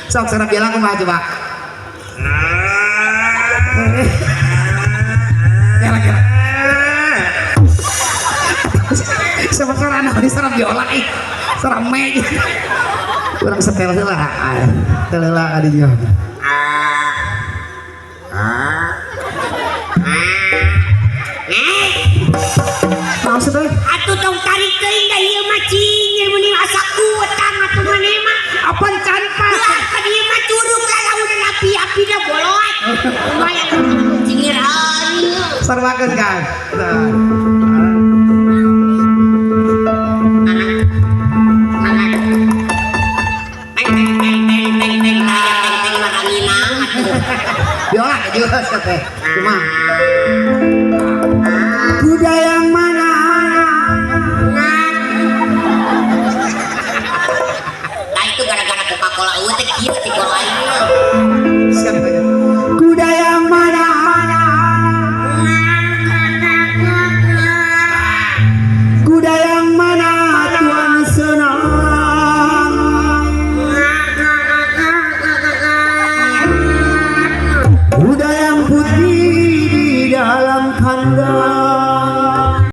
Sok sarap bilang kumaha coba. Kira-kira. Sama karana di sarap biola ih. Sarap me. Kurang setel heula. Setel heula adinya. Maksudnya? Atuh tong tarik teuing da ieu mah cing mun asa utang atuh maneh mah. Apa can Pak? Ka dieu mah curug lah lamun api-apina bolot. Lumayan cingir ani. Sarwakeun kan. Biola juga teh. Cuma kuda yang mana? Nah itu gara-gara Coca-Cola teh kieu ti golanya. Siapa